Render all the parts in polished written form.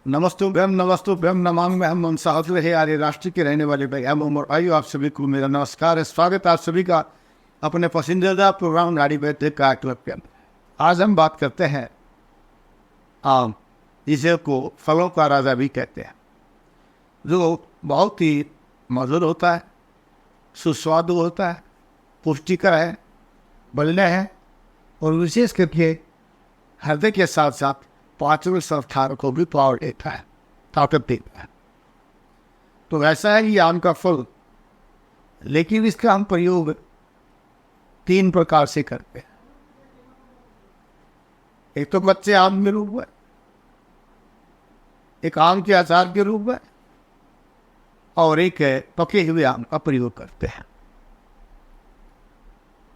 नमस्तुभ्यम नमामि मैं हम सहस्र है आर्य राष्ट्र के रहने वाले भाई एम उमर भाइयों, आप सभी को मेरा नमस्कार है। स्वागत है आप सभी का अपने पसंदीदा प्रोग्राम नाड़ी वैद्य का क्लब के अंदर। आज हम बात करते हैं आम, जिसे को फलों का राजा भी कहते हैं, जो बहुत ही मधुर होता है, सुस्वादु होता है, पुष्टिकर है, बलने है और विशेष करके हृदय के साथ साथ पाचन संस्थान को भी पावर देता है, ताकत देता है। तो वैसा है ये आम का फल, लेकिन इसका हम प्रयोग 3 प्रकार से करते हैं। एक तो कच्चे आम के रूप में, एक आम के अचार के रूप में, और एक है पके हुए आम का प्रयोग करते हैं।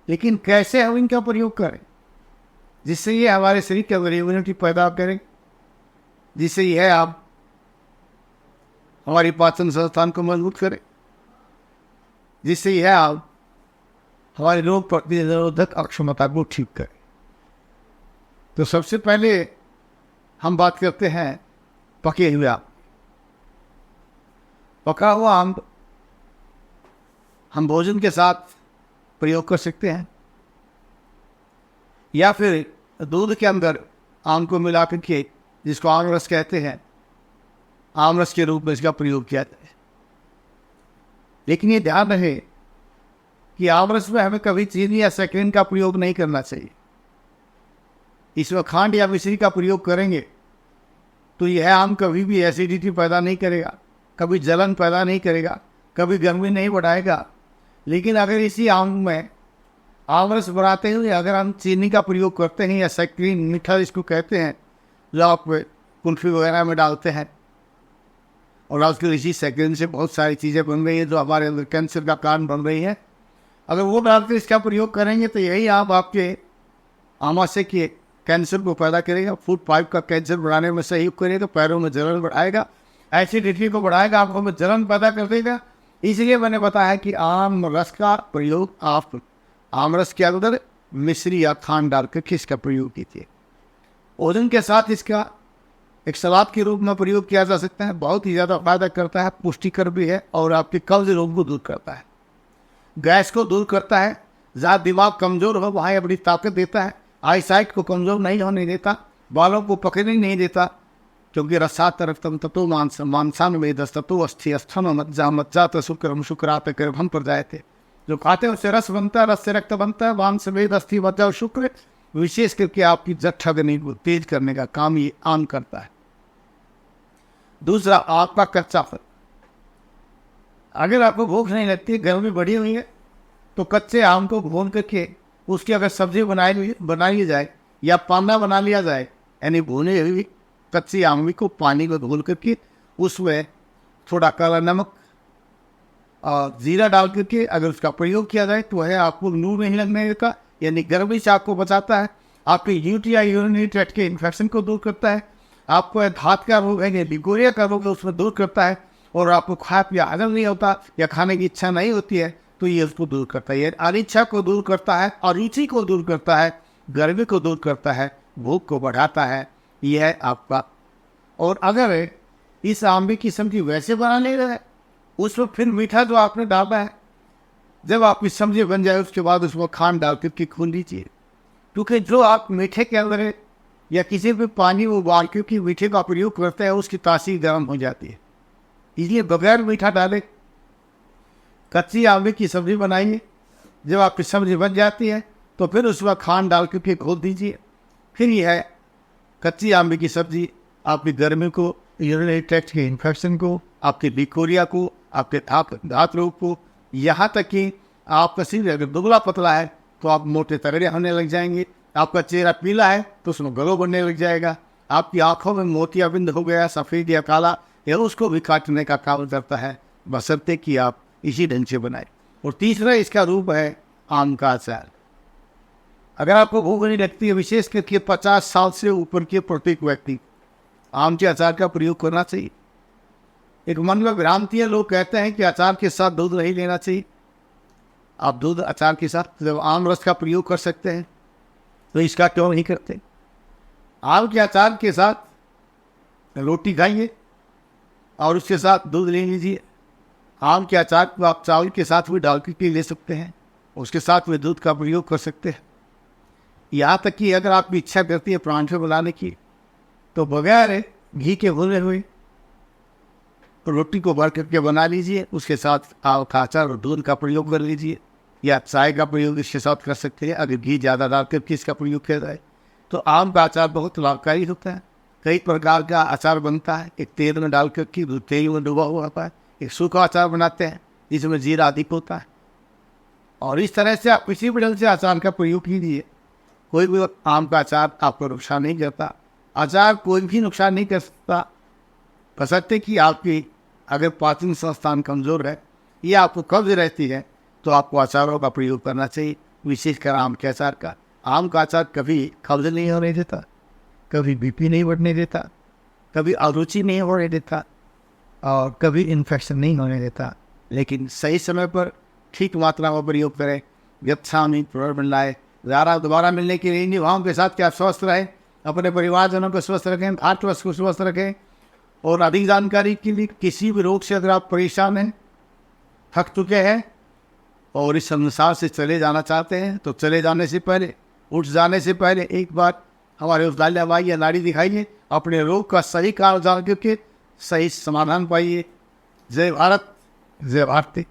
लेकिन कैसे हम इनका प्रयोग करें जिससे ये हमारे शरीर के अंदर इम्यूनिटी पैदा करें, जिससे यह आप हमारी पाचन संस्थान को मजबूत करें, जिससे यह आप हमारी रोग प्रतिरोधक अक्षमता को ठीक करें। तो सबसे पहले हम बात करते हैं पके हुए आम। पका हुआ आम हम भोजन के साथ प्रयोग कर सकते हैं, या फिर दूध के अंदर आम को मिला करके, जिसको आम रस कहते हैं, आम रस के रूप में इसका प्रयोग किया जाए। लेकिन ये ध्यान रहे कि आम रस में हमें कभी चीनी या शक्कर का प्रयोग नहीं करना चाहिए। इसमें खांड या मिश्री का प्रयोग करेंगे तो यह आम कभी भी एसिडिटी पैदा नहीं करेगा, कभी जलन पैदा नहीं करेगा, कभी गर्मी नहीं बढ़ाएगा। लेकिन अगर इसी आम में आम रस बनाते हुए अगर हम चीनी का प्रयोग करते हैं या शक्कर, मीठा जिसको कहते हैं, जो आप कुल्फी वगैरह में डालते हैं, और आजकल इसी शक्कर से बहुत सारी चीज़ें बन रही हैं जो हमारे अंदर कैंसर का कारण बन रही है, अगर वो डालकर इसका प्रयोग करेंगे तो यही आम आपके आमाशय के कैंसर को पैदा करेगा, फूड पाइप का कैंसर बढ़ाने में सहयोग करेगा, पैरों में जलन बढ़ाएगा, एसिडिटी को बढ़ाएगा, आंखों में जलन पैदा कर देगा। इसलिए मैंने बताया कि आम रस का प्रयोग आप आम रस के अंदर मिश्री या खांड डाल कर इसका प्रयोग कीजिए। भोजन के साथ इसका एक सलाद के रूप में प्रयोग किया जा सकता है। बहुत ही ज़्यादा फायदा करता है, पुष्टिकर भी है और आपके कब्ज रोग को दूर करता है, गैस को दूर करता है, ज़्यादा दिमाग कमज़ोर हो वहाँ बड़ी ताकत देता है, आई साइट को कमज़ोर नहीं होने देता, बालों को पकड़ने नहीं देता, क्योंकि रसात रक्तम तत्व मांसान में दस्तत्व अस्थि स्थन मज्जात शुक्रम शुक्रात गर्भम पर जाए थे। जो खाते हैं उससे रस बनता है, रस से रक्त बनता है, मांस वेद अस्थि मज्जा और शुक्र विशेष करके आपकी जठराग्नि को तेज करने का काम ये आम करता है। दूसरा, आपका कच्चा फल। अगर आपको भूख नहीं लगती है, गर्मी बढ़ी हुई है, तो कच्चे आम को भून करके उसकी अगर सब्जी बनाई जाए या पाना बना लिया जाए, यानी भुने हुई कच्ची आम को पानी को धुल करके उसमें थोड़ा काला नमक और जीरा डाल करके अगर उसका प्रयोग किया जाए तो वह आपको लू नहीं लगने देता, यानी गर्मी से आपको बचाता है, आपके यूटी या यूरिनरी ट्रैक्ट के इन्फेक्शन को दूर करता है, आपको धात का रोग है, लिगोरिया का रोग है, उसमें दूर करता है, और आपको खा पिया हजम नहीं होता या खाने की इच्छा नहीं होती है तो ये उसको दूर करता है। ये अनिच्छा को दूर करता है, अरुचि को दूर करता है, गर्मी को दूर करता है, भूख को बढ़ाता है, यह है आपका। और अगर इस आंबे की सब्जी वैसे बना ले रहा है, उसमें फिर मीठा जो आपने डाला है, जब आपकी सब्जी बन जाए उसके बाद उसमें खांड डाल करके खून लीजिए, क्योंकि जो आप मीठे के अंदर या किसी भी पानी उबाल के मीठे का प्रयोग करते हैं उसकी तासीर गर्म हो जाती है। इसलिए बगैर मीठा डाले कच्ची आंबे की सब्जी बनाइए। जब आपकी सब्जी बन जाती है तो फिर उसमें खांड डाल के घोल दीजिए। फिर यह है कच्ची आंबे की सब्जी आपकी गर्मी को, यूरिनरी ट्रैक्ट के इन्फेक्शन को, आपके लिकोरिया को, आपके दांत रोग को, यहाँ तक कि आपका शरीर अगर दुबला पतला है तो आप मोटे तगड़े होने लग जाएंगे, आपका चेहरा पीला है तो उसमें ग्लो बनने लग जाएगा, आपकी आंखों में मोतियाबिंद हो गया सफ़ेद या काला, या उसको भी काटने का काम करता है, बशर्ते कि आप इसी ढंग से बनाए। और तीसरा इसका रूप है आम का अचार। अगर आपको भूख नहीं लगती है, विशेष करके 50 साल से ऊपर के प्रत्येक व्यक्ति आम के अचार का प्रयोग करना चाहिए। एक मन में भ्रांति है, लोग कहते हैं कि अचार के साथ दूध नहीं लेना चाहिए। आप दूध अचार के साथ जब आम रस का प्रयोग कर सकते हैं तो इसका क्यों नहीं करते। आम के अचार के साथ रोटी खाइए और उसके साथ दूध ले लीजिए। आम के अचार को आप चावल के साथ भी डाल के ले सकते हैं, उसके साथ में दूध का प्रयोग कर सकते हैं। यहाँ तक कि अगर आपकी इच्छा करती है परांठे बनाने की, तो बगैर घी के भुने हुए रोटी को भर करके बना लीजिए, उसके साथ आम का अचार और दूध का प्रयोग कर लीजिए, या चाय का प्रयोग इसके साथ कर सकते हैं। अगर घी ज़्यादा डाल करके इसका प्रयोग किया जाए तो आम का अचार बहुत लाभकारी होता है। कई प्रकार का अचार बनता है, एक तेल में डाल करके तेल में डूबा हुआ होता है, एक सूखा अचार बनाते हैं जिसमें जीरा अधिक होता है। और इस तरह से आप किसी भी ढंग से अचार का प्रयोग कीजिए, कोई भी आम का अचार आपको नुकसान नहीं करता। अचार कोई भी नुकसान नहीं कर सकता, बशर्ते कि आपकी अगर पाचन संस्थान कमज़ोर है या आपको कब्ज रहती है तो आपको अचारों का प्रयोग करना चाहिए, विशेषकर आम के अचार का। आम का अचार कभी कब्ज नहीं होने देता, कभी बीपी नहीं बढ़ने देता, कभी अरुचि नहीं होने देता और कभी इन्फेक्शन नहीं होने देता। लेकिन सही समय पर ठीक मात्रा में प्रयोग करें, यथामी पुनर्मिलाए ज़्यादा दोबारा मिलने के लिए निभाओं के साथ कि आप स्वस्थ रहें, अपने परिवारजनों को स्वस्थ रखें, भारतवर्ष को स्वस्थ रखें। और अधिक जानकारी के लिए किसी भी रोग से अगर आप परेशान हैं, थक चुके हैं और इस संसार से चले जाना चाहते हैं, तो चले जाने से पहले, उठ जाने से पहले एक बार हमारे उद्यालय हवाई या नाड़ी दिखाइए, अपने रोग का सही कारण जान करके सही समाधान पाइए। जय भारत, जय भारती।